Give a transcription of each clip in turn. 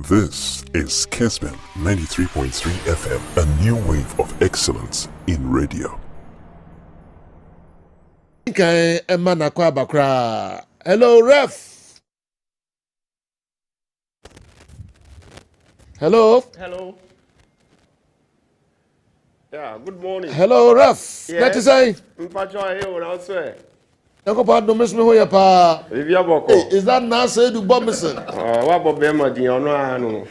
This is Kessben 93.3 FM, a new wave of excellence in radio. Hello, ref. Hello. Hello. Yeah, good morning. Hello, ref. Yeah. That is I. Mpacho here when I say. Is that Nasa du Bombison? What about Bema di ono?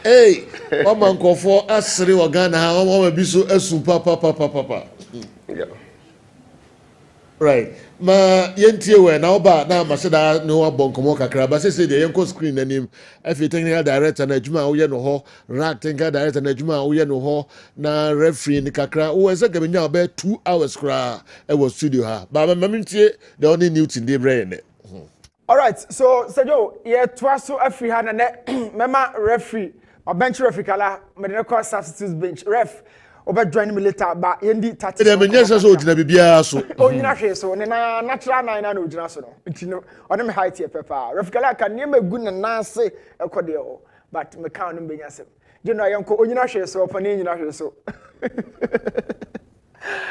Hey, Oman Kofo Asri Wagana, Oman Bisu Esu Papa. Yeah. Right. Ma yentie we na oba na maseda no abonkomo kakra ba say the yenko screen anim efi technical director na adwuma wo ye no ho rack technical director na adwuma wo ye no ho na referee ni kakra wo ese ga benya ba 2 hours kra e wo studio ha ba mamintie the only Newton dey brain. All right, so Sergio, yeah, twice so every hand and mema referee or bench referee kala me dey call substitute bench ref oba join me later but yendi 30 dem nyesa so ogina bibia so onyina hwe so ne na natural nine na ogina so no ntino one me height here papa ref kala kan ne magu na nanse ekode o but me kan no benya sem je no yanko onyina hwe so opa ne nyina hwe so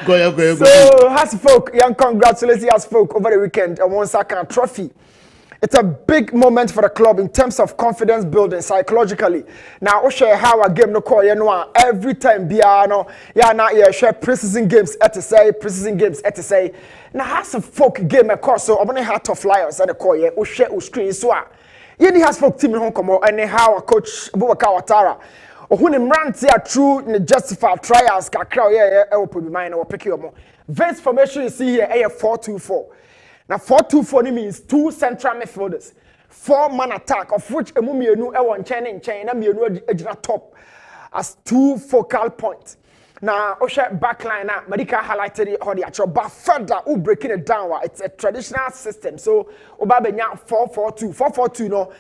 go. So has folk young congratulations has folk over the weekend and one second trophy. It's a big moment for the club in terms of confidence building psychologically. Now, we share how a game no call you know every time Biano, yeah, now you share preseason games at say. Now has some folk game a course so I'm gonna Heart of Lions at the call you we share screen so. Yeni has folk team in Hong Kong and how a coach Abubakar Watara. Who him rant here through the justified trials kakra yeah will put mine or pick you more. Verse formation you see here 4-2-4. Now 4-2-4 means two central midfielders, 4-man attack of which Emumienu Ewan Chen and Chen and Mienu top as two focal points. Now Osha backline now Medica highlighted it on the actual but further breaking it down. It's a traditional system. So Obabenya 4-4-2. 4-4-2 no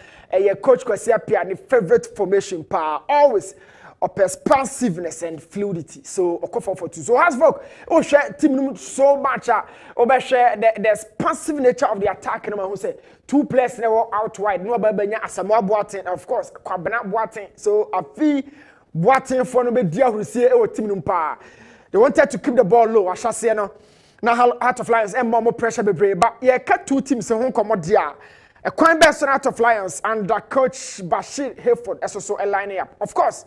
coach Kwesi Appiah the favorite formation power always of expansiveness and fluidity. So Oko 4-4-2. So Hasbrook share team so much share the expansive nature of the attack and who say two players never out wide. No Babenya Asamoah Boateng of course Kwabena Boateng. So Afi Boateng for no be dia who say team power. They wanted to keep the ball low. I shall say no. Now Heart of Lions and more pressure be brave. But yeah, cut two teams in Hong Kong dia. A coin best Heart of Lions under coach Bashir Hayford as also a line up. Of course,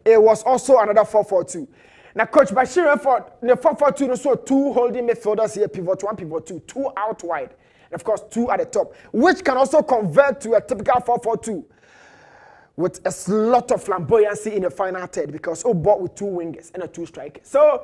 it was also another 4-4-2. Now coach Bashir Hayford, the 4-4-2 so two holding midfielders here, pivot 1, pivot 2, two out wide. And of course, two at the top, which can also convert to a typical 4-4-2 with a lot of flamboyancy in the final third because bought with two wingers and a two strikers. So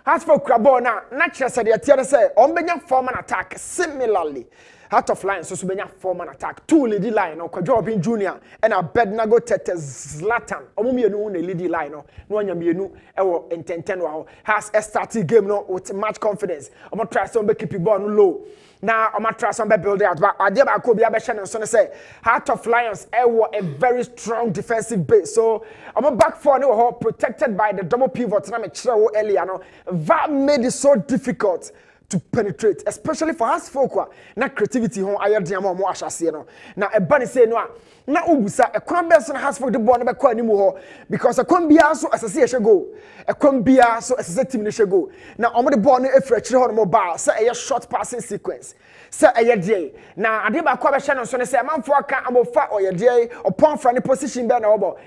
as for Krabona, naturally said the say on Benya forman attack similarly. Heart of Lions so benya 4-man attack. Two lead line no Kwajobin Junior and a Bednago Tete Zlatan. Omumienu ne lead line no anya mienu ewo intenten wa has a starting game no with much confidence. Omo try some be keep ball no low. Now omo try some be build out but ade ba ko bia be hye ne so say Heart of Lions ewo a very strong defensive base. So omo back four no ho protected by the double pivot na me kire wo earlier no that made it so difficult to penetrate, especially for us folk na creativity hon ayediam mo ahase no na eba ne say no a na obusa ekwan be so na has folk the ball na be kwa animu ho because ekwan bia so asase ye go ekwan bia so asase team ne she go na omo the ball no efra kire ho no mo ba say a short passing sequence say ayedie na ade ba kwa be hye no so ne say manfo aka amofa oyedie upon fra ne position be na obo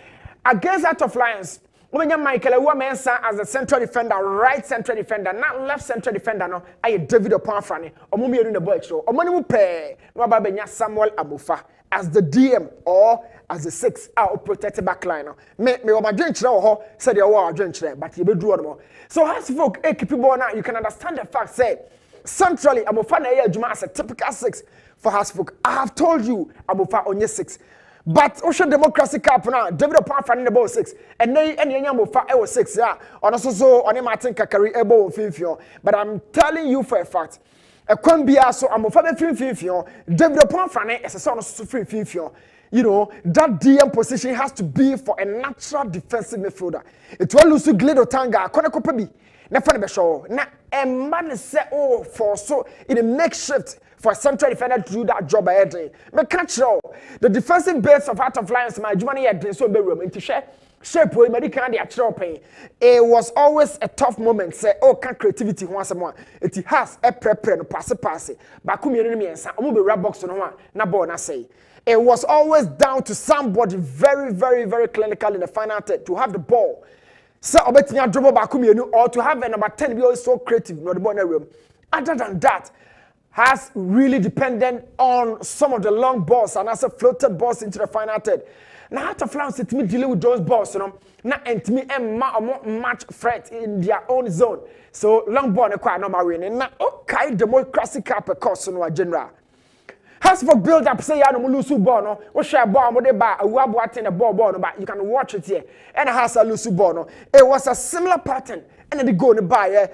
against Heart of Lions. When Michael Mensa as the central defender, right central defender, not left central defender, no, I David Opanfrani, or Mummy in the boy show, or Manu Pay, no Babenya Samuel Abufa as the DM or as the 6 out protected backline. Me my drink said you are drink but you be draw more. So as folk keep now, you can understand the fact say centrally Abufa na Juma as a typical 6 for Hasfolk. I have told you Abufa on your 6. But Ocean Democracy Cup now, David Opanfrani in the ball 6, and they and Yamufa was 6, yeah. On also on Martin Kakari able 5. But I'm telling you for a fact, a Kwambia so I'm a 5. David Opanfrani is a son of 5. You know, that DM position has to be for a natural defensive midfielder. It will lose to Gledo Tanga, Konakopebi, Nefana Beshaw, na a man say for so in a makeshift for a central defender to do that job ahead. Me catch all the defensive base of Heart of Lions. My Jumani had been so be room into share. Shape way, it was always a tough moment. Say, oh, can creativity once more. It has a prepare no pass. But come here, me and some be rap box on one. Na ball na say. It was always down to somebody very, very, very clinical in the final third to have the ball. So, obetinya dribble back or to have a number 10 be always so creative. No the ball in the room. Other than that, has really dependent on some of the long balls and also floated balls into the final third. Now, Heart of Lions it me dealing with those balls, you know. Now, and me and match threat in their own zone. So long ball ne quite normal winning. Now, okay, democracy cap a course no general. Has for build up say ya no lose ball no. We share ball mo de ba awu attend the ball no, but you can watch it here. And has a lose ball no. It was a similar pattern. And then they go and buy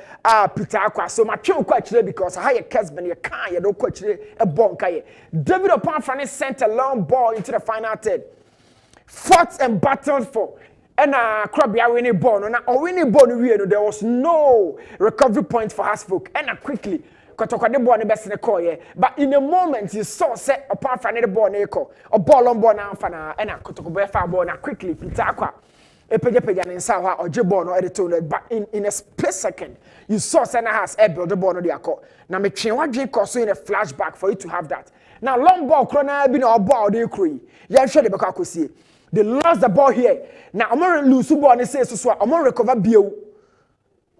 Peter Aqua. So my chill quite today because I had Kessben, you can't, you don't quite a bonk. David upon Fanny sent a long ball into the final third. Fought and battled for. And Krabby winning ball. Now, winning ball, there was no recovery point for Hasfolk. And quickly, Kotokade ball the best in the core. But in a moment, you saw set upon Fanny the ball, a ball on ball now, and a Kotokobe ball now quickly, Peter Aqua. But in a split second, you saw Senna has a build the ball on the accord. Now, make sure what drink also in a flashback for you to have that. Now, long ball, Crona, been all ball, they create. Yeah, sure, the see. They lost the ball here. Now, I'm going to lose the ball and say, so I'm going to recover Bio.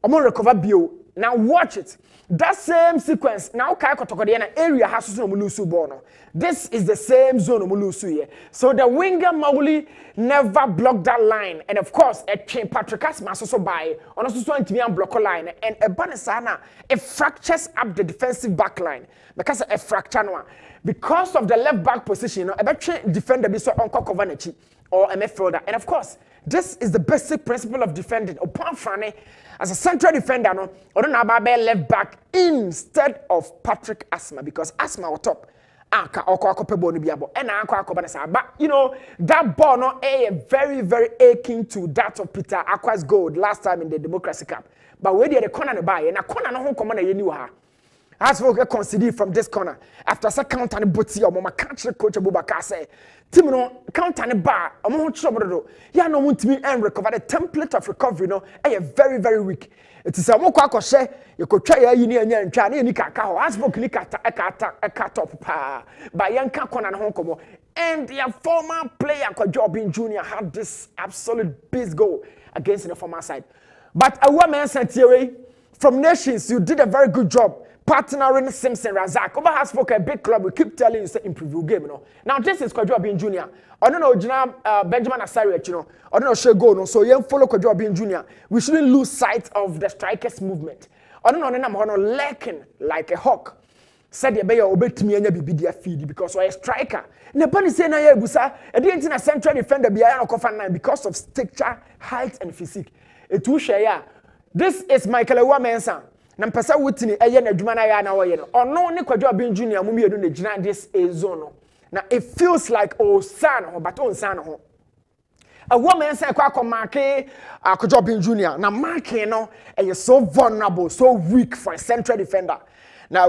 I'm going to recover Bio. Now, watch it. That same sequence. Now, Kayakotokodiana area has to lose the ball. This is the same zone of Mulusu here. So the winger Mauli never blocked that line. And of course, a chain Patrick Asma so by on also so to block a line. And a Banisana, it fractures up the defensive back line. Because a fracture no. Because of the left back position, a better defender be so on Kokovanechi or a midfielder. And of course, this is the basic principle of defending. Upon Frane, as a central defender, no, or don't have a left back instead of Patrick Asma because Asma was top. But you know, that ball no very, very akin to that of Peter Aqua's goal last time in the Democracy Cup. But where the corner the buy and a corner no home commander you knew her. As we get conceded from this corner after second and booty or mama country coach Abubakar say, Timino count and bar among trouble. Ya no want me and recover the template of recovery no very, very weak. It is a more share. You could try a union and try any cacao. As for Nicata, a cat up by young Kakon and Hong and their former player, Kojobin Jr., had this absolute beast goal against the former side. But a woman sent here from Nations, you did a very good job. Partnering Simpson Razak. Over has for a big club, we keep telling you say improve your game. No? Now, this is Kojobin Jr. I don't know, Benjamin Asari, you know. I don't know, she go no. So you follow Kojobin Jr. We shouldn't lose sight of the strikers' movement. I don't know, I'm lurking like a hawk. Said the bayer obey to me and be their feed because we're a striker. Nepani say na ye busa, a didn't a central defender be a coffin because of stature, height, and physique. It will share. This is Michael Ewa Mensa. Nampasa Whitney, a yen a Jumana or no Nikojobin Jr. Mummy do the this a zone. Now it feels like son or but on son. A woman said, Quaco Marke, Kojobin Jr. Now, Marke, no, and you're so vulnerable, so weak for a central defender. Now,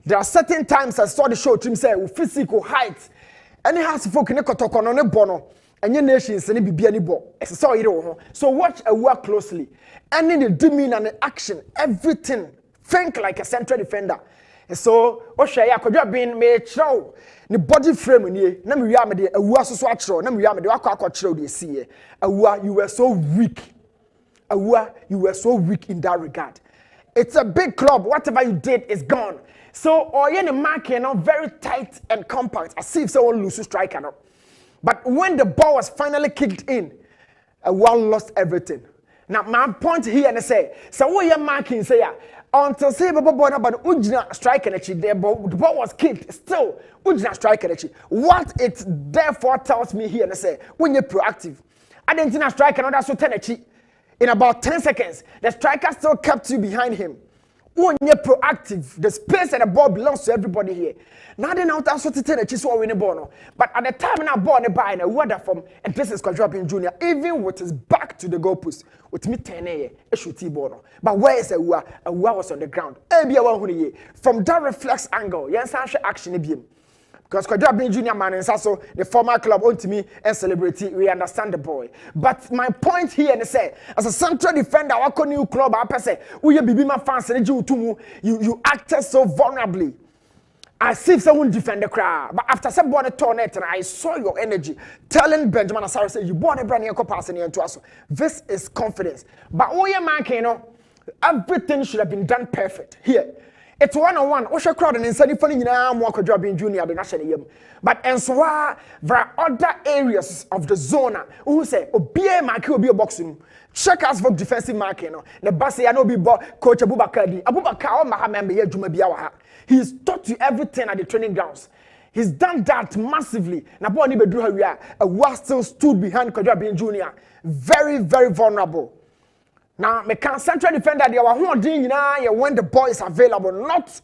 there are certain times I saw the show to him say, with physical height, and he has to focus on a bono, and your nations and be any ball. So, watch and work closely. And in the demeanor and the action, everything, think like a central defender. And so, what shall I could have been made show? The body frame in here, Nam Yamadi, a was so actual, Nam Yamadi, Aqua they see. You were so weak. You were so weak in that regard. It's a big club, whatever you did is gone. So, or you marking now very tight and compact, as if someone loses striker. But when the ball was finally kicked in, one lost everything. Now, my point here and I say, so what you're marking, say, until say Baba but Ujna strike energy, the ball was kicked. Still, Ujna strike energy. What it therefore tells me here and I say, when you're proactive, I didn't strike another so energy. In about 10 seconds, the striker still kept you behind him. when you're proactive, the space and the ball belongs to everybody here. Now they now also to tell a chiswa winning ball. But at the time when I born a buy a weather from and this is Kwadwo Junior, even with his back to the goalpost, with me 10 a shoot ball. But where is a was on the ground? From that reflex angle, yes, action beam. Because Kwadwo Junior man and so the former club on to me and celebrate, we understand the boy. But my point here is say, as a central defender, our new club, I say, we be my fans and you acted so vulnerably. I see someone defend the crowd, but after some born a tornado, I saw your energy telling Benjamin Asare say you born a brand new passing into us. This is confidence. But oh yeah, man, you know, everything should have been done perfect here. It's 1-on-1. Osha crowd and instead of funny now, more Kwadwo Junior the national game. But and so there are other areas of the zone who say, "Oh, be a mark, will be a boxing." Check us for defensive marking. The boss I know be coach Abubakar. Abubakar, Mahamembe, Jumabiawa. He's taught you everything at the training grounds. He's done that massively. Naboni Bedruha, a war still stood behind Kwadwo Junior. Very, very vulnerable. Now, me can central defender they are who doing now when the ball is available. Not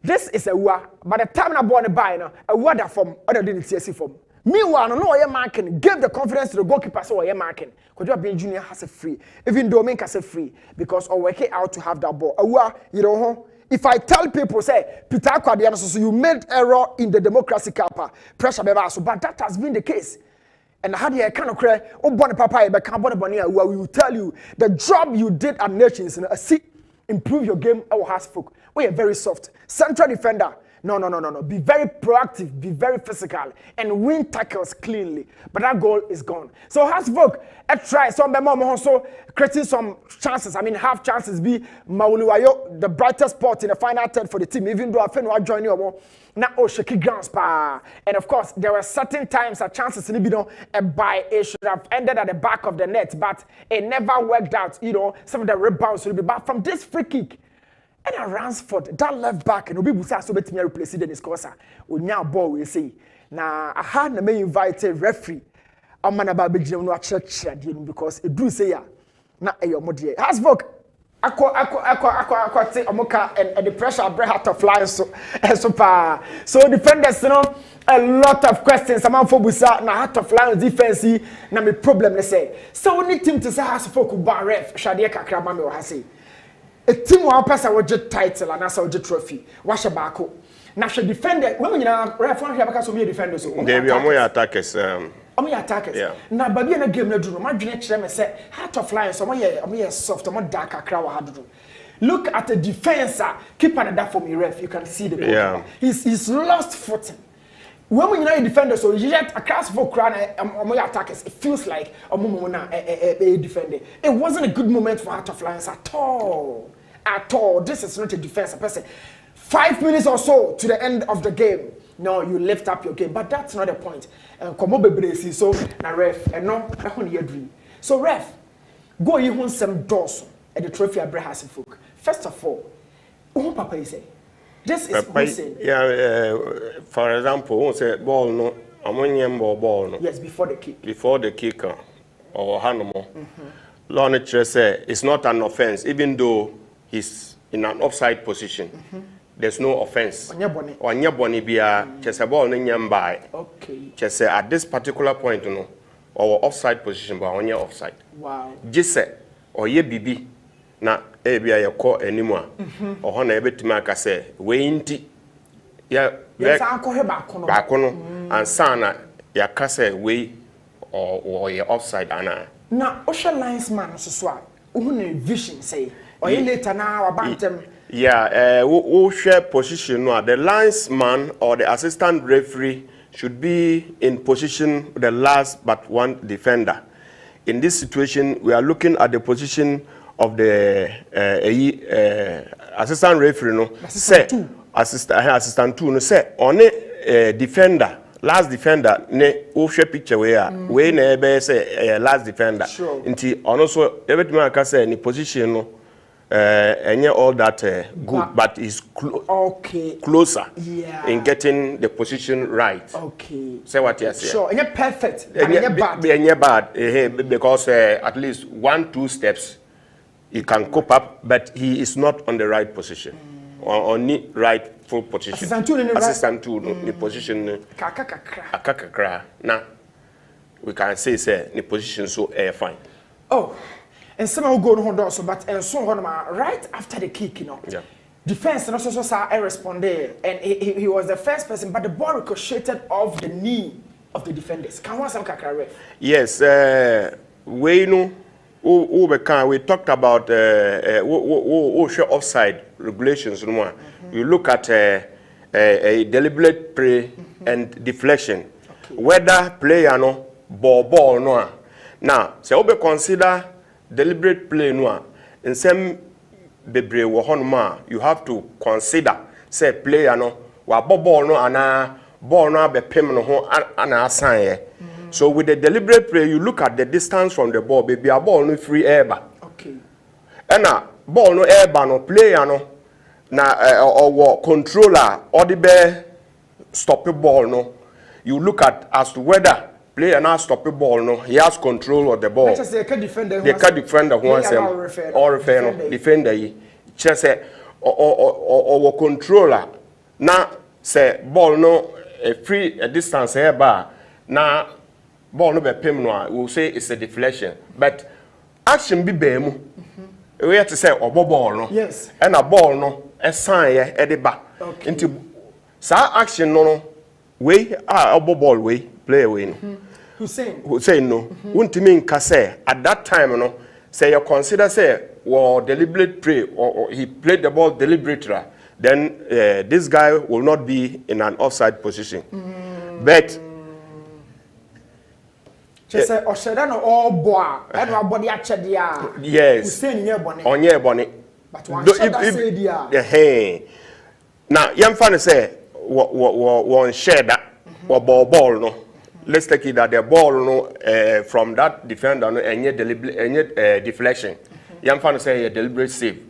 this is a war. By the time I born a buy now, a war that from other than the CSC form. Meanwhile, no way marking give the confidence to the goalkeeper so I marking. Kwadwo Junior has a free, even though Menka say free because I work out to have that ball. A war, you know. If I tell people say Peter Kwadiano, so you made error in the democracy kappa pressure so but that has been the case. And how do you kind of cry? Oh, bonny papa, but can't bonny we will tell you the job you did at Nations and see improve your game. Our has folk. We are very soft central defender. No. Be very proactive, be very physical, and win tackles cleanly. But that goal is gone. So Hasvok, try some also creating some chances. I mean, half chances be Mauluayo, the brightest spot in the final third for the team. Even though I think I join you more. Now, shaky grounds pa. And of course, there were certain times that chances in the by it should have ended at the back of the net, but it never worked out. You know, some of the rebounds will be back from this free kick. And I Ransford, that left back, and Obi Busa so bet me replace the Niscosa. We now ball we say. Now I had to invite a referee. I'm man about big no church because it do say ya. Na your modi. Hasvok. Ako say Omoka and the pressure break Heart of Lions so far. So defenders, you know, a lot of questions. Someone for Busa na Heart of Lions defense na me problem they say. So we need team to say Hasvok bar ref Shadia Kakra mama o hase. A team will pass a jet title and that's a jet trophy. Wash a barco. National defender. When you are referring here because we defenders. They be more attackers. Attackers. Yeah. Now, but in a game, no do. My junior chairman said, "Heart of Lions. Some are soft. Some darker. Crowd hard do." Look at the defense. Keep an that for me, ref. You can see the goalkeeper. Yeah. He's lost footing. When we are defenders, so you get across for crown attackers. It feels like a defender. It wasn't a good moment for Heart of Lions at all. At all. This is not a defensive person. 5 minutes or so to the end of the game. No, you lift up your game. But that's not the point. So, na ref, and no, that's what you dream. So, ref, go you want some doors at the trophy at Brehas folk. First of all, who Papa is saying? This is what saying. Yeah, for example, say ball no, among ball no. Yes, before the kick. Before the kicker or Hanomo. Law nature say it's not an offense, even though he's in an offside position. There's no offense. On your bonny be a chess ball in your by. Okay. Just say at this particular point, you know, or offside position, but on your offside. Wow. Just say, or ye BB, na be a call anymore. Or honor a bit to say, Wainty. Yeah, yes, Uncle Hebacono. Bacono, and Sana, ya case way or your offside, Anna. Now, Osha linesman, so swap. Vision say, or you later now about them. Yeah, who share position no, the linesman or the assistant referee should be in position the last but one defender. In this situation, we are looking at the position of the assistant referee no. Assistant two no say on a defender. Last defender ne who share picture where we ne say last defender. Sure. Inti also everything I can say in position no. And all that good, but is closer in getting the position right. Okay. Say what you say. Sure, and you're perfect. And you're bad. Because at least 1-2 steps he can cope up, but he is not on the right position, or on the right full position. Assistant to the position. Kakakra. Now, we can say the position so fine. Oh, and some will go on also, but and so on right after the kick, you know. Yeah. Defense and also saw I responded, and he was the first person, but the ball ricocheted off the knee of the defenders. Can one some kakra ref? Yes, we know. We talked about offside regulations. You look at a deliberate play and deflection. Okay. Whether player no ball no. Now, so we consider deliberate play no. In some bebre wo you have to consider say player no wa ball no ana ball no be pem no ho ana asan. So with the deliberate play, you look at the distance from the ball, baby, a ball no free air ba. Okay. And ball no air ba no player no na or controller or the bear stop the ball no. You look at as to whether player now stop the ball no, he has control of the ball. Just say defender. The defender who wants or refer no defender yi. Just say or controller na say ball no a free a distance air ba na. Ball no be pem no we will say it's a deflection, but action be bemu we have to say obo ball no yes and a ball no e san ye e de ba into sa action no we obo ball we play we no Hussein no untimi nka say at that time no say you consider say deliberate play or he played the ball deliberately, then this guy will not be in an offside position. But yes. Onye boni. But one say dia. Now, young fan say one share that ball no. Let's take it that the ball no from that defender no any deliberate deflection. Young fan say a deliberate save.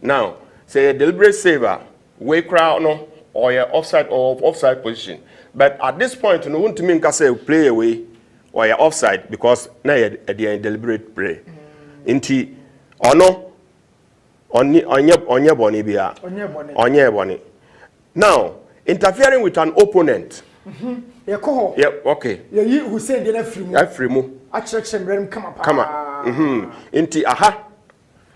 Now, say a deliberate saver way crowd no or your offside position. But at this point, no want to mean say play away. Or you're offside because now you're deliberate play. Inti ono onye boni bia. Onye boni. Now, interfering with an opponent. Yeah, okay. Yeah, you who said the free mu. Attraction rem come up. Inti aha.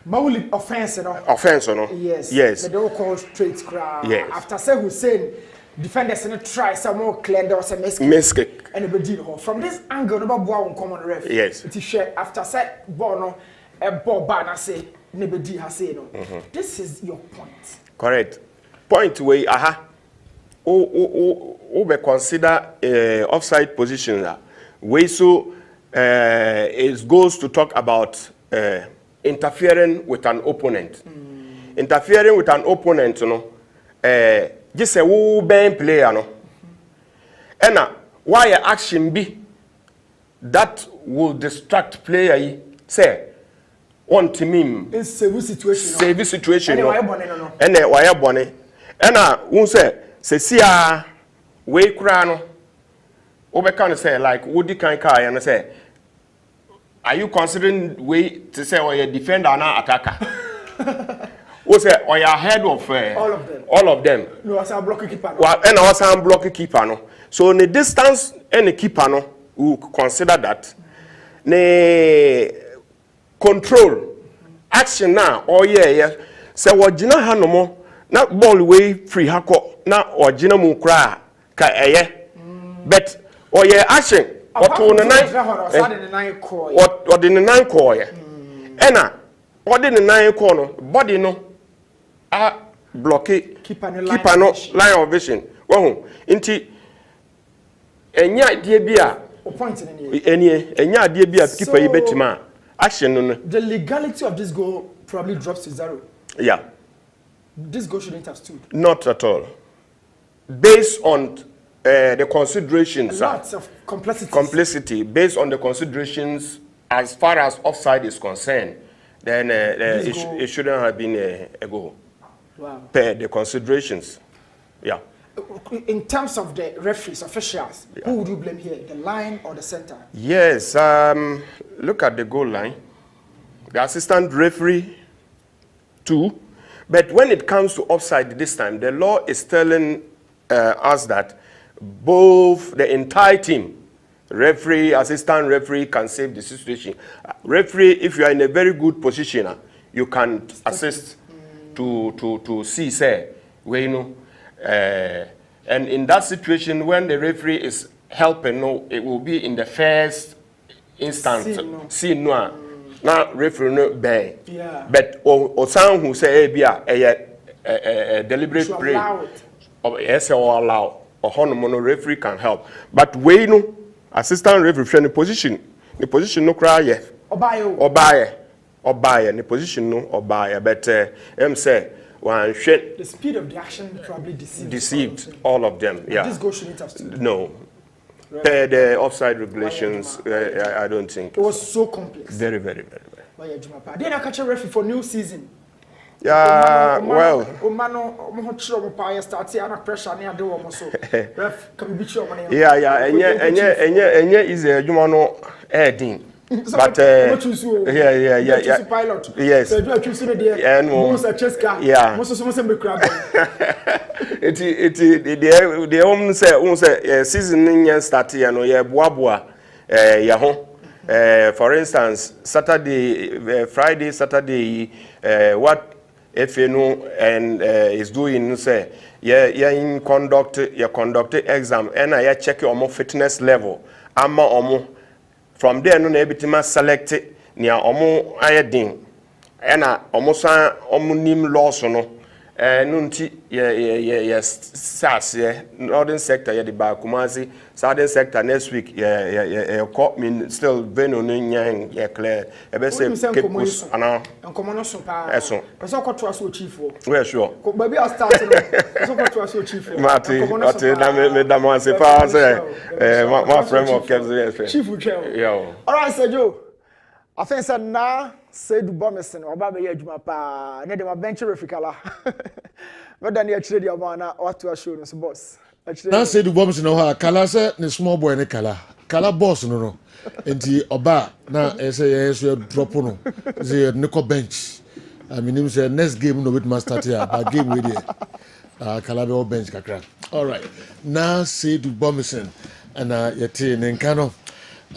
Mauli offense no. Offense no. Yes. They don't call straight crowd. Yes. After say Hussein defenders and try some more clear there was a mistake. And a deal from this angle no ball on common ref. Yes. It is share after set ball no a ball ban say nebedi has say no. This is your point. Correct. Point way aha. We consider offside position way so it goes to talk about interfering with an opponent. Interfering with an opponent, you know, just a woo bang player, no. And why action be that will distract player, say, one to me. It's save situation. Save situation. And why and why bonnet. And won't say, see, way crano. Over can say, like, Woody can car and say, are you considering way to say, or your defender and attacker? Was it or your head of all of them? All of them. No, I saw blocky keeper. Well, and I was blocky keeper. No. So, in the distance, any keeper, no, we consider that. Ne control action now. Oh yeah. So what Gina Hanomo, not ball way free hako, not or Gina Mukra, but or yeah action. What on the night? What in the 9 core? Enna, what in the 9 corner? Body no. Blocky keep no line of vision. Well, inti enya idea bia point enya idea bia keeper betima action no. The legality of this goal probably drops to 0. Yeah. This goal shouldn't have stood. Not at all. Based on the considerations. Lots of complexity based on the considerations as far as offside is concerned, then it shouldn't have been a goal. Wow. Per the considerations. Yeah. In terms of the referees, officials, who would you blame here? The line or the center? Yes. Look at the goal line. The assistant referee 2. But when it comes to offside this time, the law is telling us that both the entire team, referee, assistant referee, can save the situation. Referee, if you are in a very good position, you can assist to see, say, where you know. And in that situation, when the referee is helping, no, it will be in the first instance. See no. Now referee no bang. Yeah. But or someone who say be a deliberate play. Or yes, or allow or honomono referee can help. But we no assistant referee in the position no cry ye. Obaye. In the position no obaye. But say one the speed of the action probably deceived all of them. Yeah. This goal shouldn't have stood. No. The offside regulations, I don't think. It was so complex. Very. Then I catch a referee for new season. Yeah, well. Yeah. And is a Jumano heading. But yeah. Pilot. Yes. So you choose the yeah. The home say season start ya no ye boaboa ya ho. For instance, Friday, Saturday, what if you know and is doing say in conduct exam and I check your fitness level. Ama from there no na ebitima select near omo ayedin ena omo san omo nim loss no nunti SAS northern sector ye the ba Kumasi southern sector next week call me still veno no nyan ye clear e be say kepus ana enkomo no so pa eso person ko to aso chief o we sure ko baby I start no person ko to aso chief o mati na me da mo se pa say my friend of Kessben chief uche yo all right sir Joe I think said na said Bomison oba be adwuma pa na dem bench refikala whether na chire dia ma na what to show no so boss na said Bomison no kala say ne small boy ne kala boss no enti oba na say drop no say ne ko bench I mean him say next game no with master here but game we there kala be bench kakra all right na said Bomison and yete ne nka no